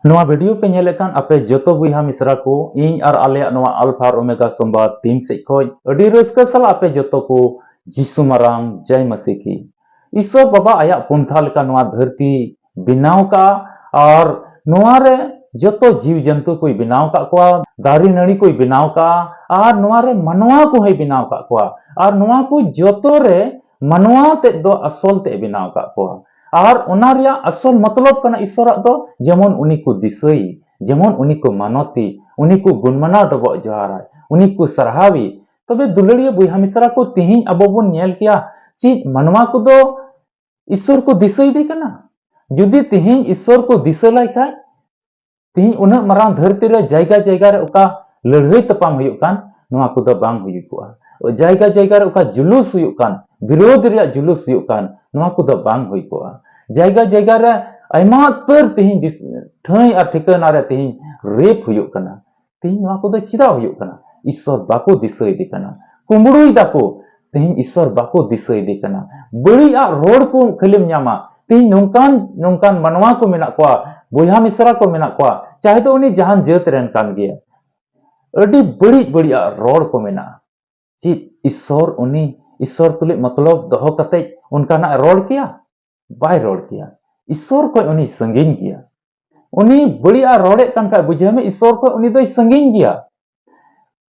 नवा वीडियो पे नेलेकान आपे जोतो बुहा मिश्रा को इन और आले नवा अल्फा और ओमेगा संवाद टीम से खोज अडी रस्का साला आपे जोतो को जिसु मारांग जय मसीह की ईश्वर बाबा आया पुंथा लेका नवा धरती बिनाव का और नवा रे जोतो जीव जंतु कोई बिनाव का कोआ दारी नड़ी कोई बिनाव का और नवा रे मनवा को है बिनाव का कोआ और नवा को जोतो रे मनवा ते दो असल ते बिनाव का कोआ और उनारिया असल मतलब कना ईश्वर दो जेमन उनी को दिसई जेमन उनी को मानती उनी को गुणमना डबो जोहाराय उनी को सरहावी तबे दुलड़िया बुहा मिश्रा को तिहिं अबो बन नेल किया ची मनवा को दो ईश्वर को दिसई दे कना जुदी तिहिं ईश्वर को दिसलाई का तिहिं उना मरांग धरती रे जायगा जायगा रे ओका लड़हई तपाम हुयुक कान नवा को दो बांग हुयुकुआ जायगा जायगा रे ओका जुलूस हुयुक कान विरोध रिया जुलूस हुयुक कान नवा को दो बांग हुयुकुआ जायगा जायगा रे आयमा तर तिहिं दिस ठई और ठिकाना रे तिहिं रेप हुयुक कना तिहिं नवा को दो चिदा हुयुक कना ईश्वर बाको दिसई दे कना कुंबड़ुई दाको तिहिं ईश्वर बाको दिसई दे कना बड़िया रोड को खलिम न्यामा तिहिं नोंकान नोंकान मनवा को मेना कोआ बुहा मिश्रा को मेना कोआ चाहे तो उनी जहान जत रेन कान गया अड़ी बड़ी बड़िया रोड को मेना चित ईश्वर उनी ईश्वर तुले मतलब दहो कते उनका ना रोड किया बाय रोड किया ईश्वर को उनी संगीन किया उनी बड़िया रोडे कान का बुझे में ईश्वर को उनी दो संगीन किया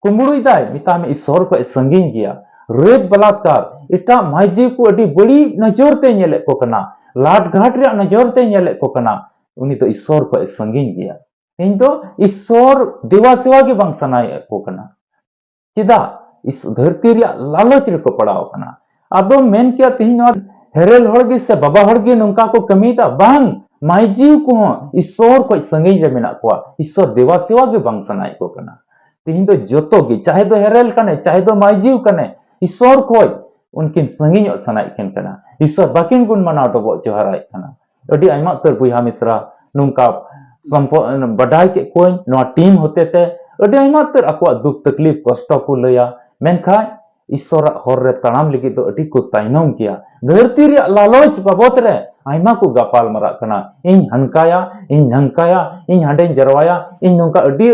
कुंबड़ुई दाय मिता में ईश्वर को संगीन किया रेप बलात्कार इटा माइजी को अड़ी बड़ी नजर ते नेले को कना लाट घाट रे नजर ते नेले को कना उनी तो ईश्वर को संगीन किया इन तो ईश्वर देवा सेवा के बांग सनाय को कना चिदा इस धरती रे लालच रे को पड़ाव कना आदो मेन किया तिहिं हेरेल हड़गे से बाबा हड़गे नोंका को कमीदा बांग माइजीव को ईश्वर को संगीन रे मेना को ईश्वर देवा सेवा के बांग सनाय को कना तिहिं तो जोतो गी चाहे दो हेरेल कने चाहे दो माइजीव कने ईश्वर को उनकिन संगीन सनाय केन कना ईश्वर बाकिन गुण मना डबो जोहाराय कना अडी आइमा तर बुहा मिश्रा नोंका बडाई के कोई नवा टीम होते थे अडी आइमा तर अको दुख तकलीफ कष्ट को लया मेनखा ईश्वर हर रे तानाम लगी तो अडी को ताइनम किया धरती रे लालच बाबत रे आइमा को गपाल मरा कना इन हनकाया इन नंकाया इन हाडे जरवाया इन नोंका अडी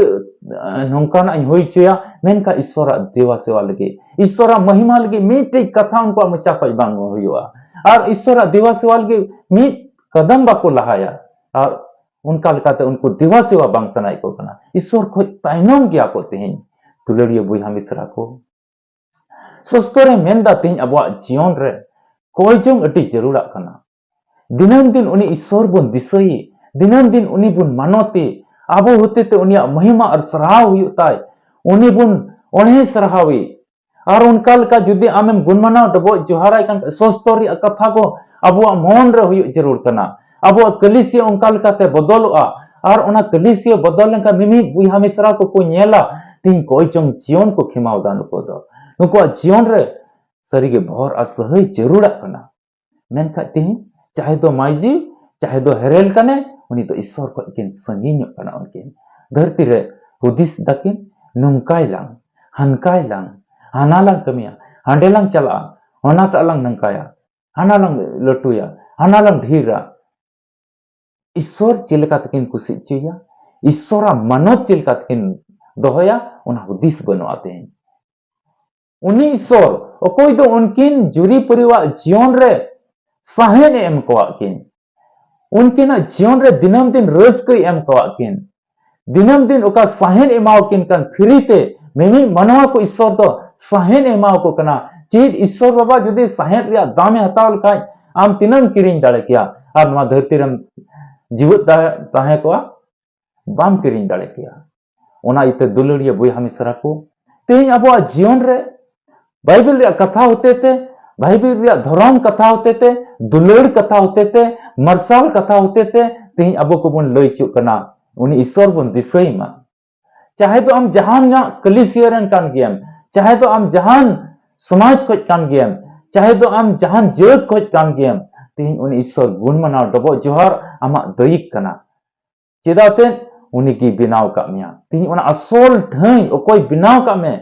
नोंका ना होई चया मेनका ईश्वर देवा सेवा लगी ईश्वर महिमा लगी मीटे कथा उनको मचा पज बांग हुआ और ईश्वर देवा सेवा लगी मीट कदम बाको लहाया और उनका लेकाते उनको देवा सेवा बांग सनाई को कना ईश्वर को ताइनम गया को तिहिं दुलड़िया बुहा मिश्रा को सस्तोरे मेनदा तिहिं अबवा जीवन रे कोई जों अति जरूरा कना दिनम दिन उनी ईश्वर बुन दिसई दिनम दिन उनी बुन मानोती आबो होते ते उनिया महिमा और सराव हुयुताय उनी बुन ओणे सराहावी और उनका लका जुदी आमेम गुणमना डबो जोहाराय कान सस्तोरी कथा को अबवा मन रे हुयु जरूर कना अबो कलिसिया उनका लकाते बदलुआ और उना कलिसिया बदल लेका मिमी बुहा मिश्रा को नेला तिहिं कोई जों जीवन को खिमाव दान को दो नुको जीवन रे सरीगे भर असहय जरूरा कना मेनखा तिहिं चाहे दो माइजी चाहे दो हेरेल कने उनी तो ईश्वर को किन संगीन कना उनकिन धरती रे हुदिस दकिन नुंकाय लांग हनकाय लांग हानालांग कमिया हांडेलांग चला होना तालांग नंकाया हानालांग लटुया हानालांग ढीरा ईश्वर चिलका तकिन कुसी चुया ईश्वरा मनोत चिलका तकिन दोहया उना हुदिस बनवाते हैं उनी ईश्वर अकोई दो उनकिन जुरी परिवार जीवन रे साहेन एम कोआकिन उनकिन जीवन रे दिनम दिन रस्कई एम कोआकिन दिनम दिन ओका साहेन एमावकिन कान फ्रीते मेमी मनवा को ईश्वर दो साहेन एमाव को कना चीज ईश्वर बाबा जुदी साहेन रिया दामे हतावल खाय आम तिनम किरिंग दाड़े किया और नवा धरती रम जीवत ताहे को बाम किरिंग दाड़े किया ओना इते दुलड़िया बुहा मिश्रा को तेज अब जीवन रे बाइबल रे कथा होते थे बाइबल रे धर्म कथा होते थे दुलड़ कथा होते थे मरसाल कथा होते थे तेज अब को बन लई चुक कना उनी ईश्वर बन दिसई मा चाहे तो हम जहान ना कलिसिया रन कान गेम चाहे तो हम जहान समाज को कान गेम चाहे तो हम जहान जत को कान गेम तेज उनी ईश्वर गुण मना डबो जोहार आमा दईक कना चेदाते उनी की बिनाव का मिया तेज उना असल ढई ओकोय बिनाव का में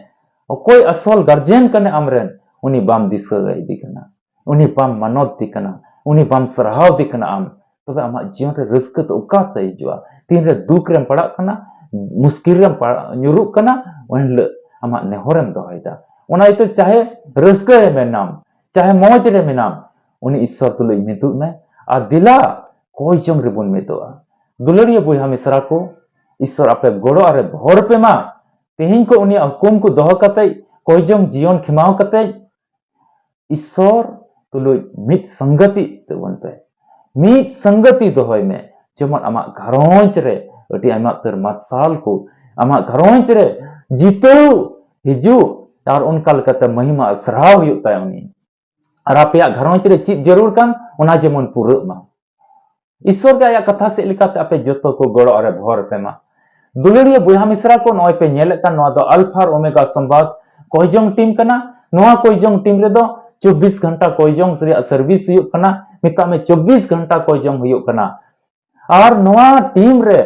ओकोय असल गार्जियन कने आमरेन उनी बाम दिसई दी कना उनी बाम मनोत दी कना उनी बाम सरहाव दी कना आम तबे आमा जीवन रे रस्क तो उका ते हिजुआ तीन रे दुख रेम पड़ा कना मुश्किल रेम nyuruk कना उन आमा नेहरम दोहयदा ओना इते चाहे रस्क रे मेनाम चाहे मौज रे मेनाम उनी ईश्वर तुलुई मिदुग में आ दिला कोई जंग रे बुन मिदोआ दुलरिया बुया मिसरा को ईश्वर आपे गोड़ो आरे भर पे मा तेहिं को उनी हुकुम को दोह कते कोई जंग जीवन खिमाव कते ईश्वर तुलुई मित संगति तबन पे मित संगति दोहय में जेमन आमा घरोंज रे अति आमा तर मसाल को आमा घरोंज रे जीतो हिजु और उनका लकते महिमा सराव हुयुता उनी और आपया घरोंज रे चीज जरूर कान ओना जेमन पुरु मा ईश्वर के आया कथा से लिखाते आपे जतो को गड़ो अरे भर पे मा दुलड़िया बुया मिश्रा को नय पे नेले कान नवा दो अल्फा और ओमेगा संवाद कोइजोंग टीम कना नवा कोइजोंग टीम रे दो 24 घंटा कोइजोंग से सर्विस हुयुक कना मिता में 24 घंटा कोइजोंग हुयुक कना और नवा टीम रे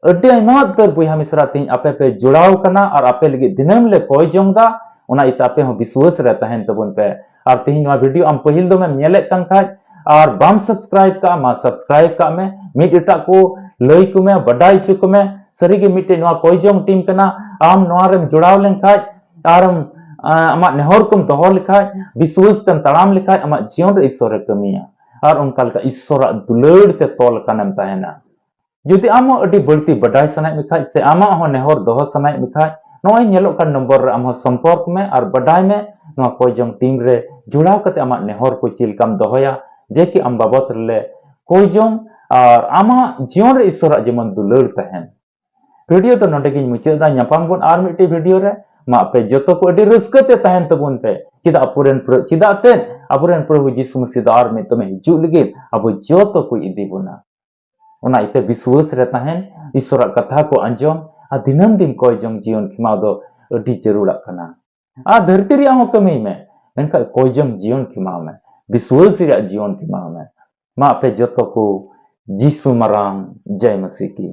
अड्डे आयमा तर बुया मिश्रा तीन आपे पे जुड़ाव कना और आपे लगी दिनम ले कोइजोंग दा ओना इता पे हो विश्वास रे तहन तबन पे और तीन नवा वीडियो आम पहिल दो में नेले कान खाज और बाम सब्सक्राइब का मा सब्सक्राइब का में मिट एटा को लई को में बडाई चुक में सरी के मिटे नवा कोइजोंग टीम कना आम नवा रे जुड़ाव लेन खाज और आमा नेहर कम दोहो लिखाय विश्वास तम तड़ाम लिखाय आमा जीवन रे ईश्वर कमिया और उनका लका ईश्वर दुलड़ ते तोल कानम ताहेना जुदी आम अडी बळती बडाय सनाय मिखाय से आमा हो नेहर दोहो सनाय मिखाय नोय नेलो का नंबर रे आम संपर्क में और बडाय में नवा कोइजोंग टीम रे जुड़ाव कते आमा नेहर को चिलकाम दोहया जे कि आम बाबत रे कोइजोंग और आमा जीवन रे ईश्वर जेमन दुलड़ ताहेन वीडियो तो नोटे गिन मुचादा न्यापाम बोन आर मिटे वीडियो रे मा पे जतो को अडी रस्कते तहन तबुन पे चिदा अपुरेन प्रभु यीशु मसीह आर में तमे हिजु लगे अब जतो को इदी बुना ओना इते विश्वास रे तहन ईश्वर कथा को अंजम आ दिनन दिन कोई जंग जीवन खिमा दो अडी जरूरा कना आ धरती रे हो कमी में मेनका कोई जंग जीवन खिमा में विश्वास रे जीवन खिमा में मा पे जतो को यीशु मराम जय मसीह की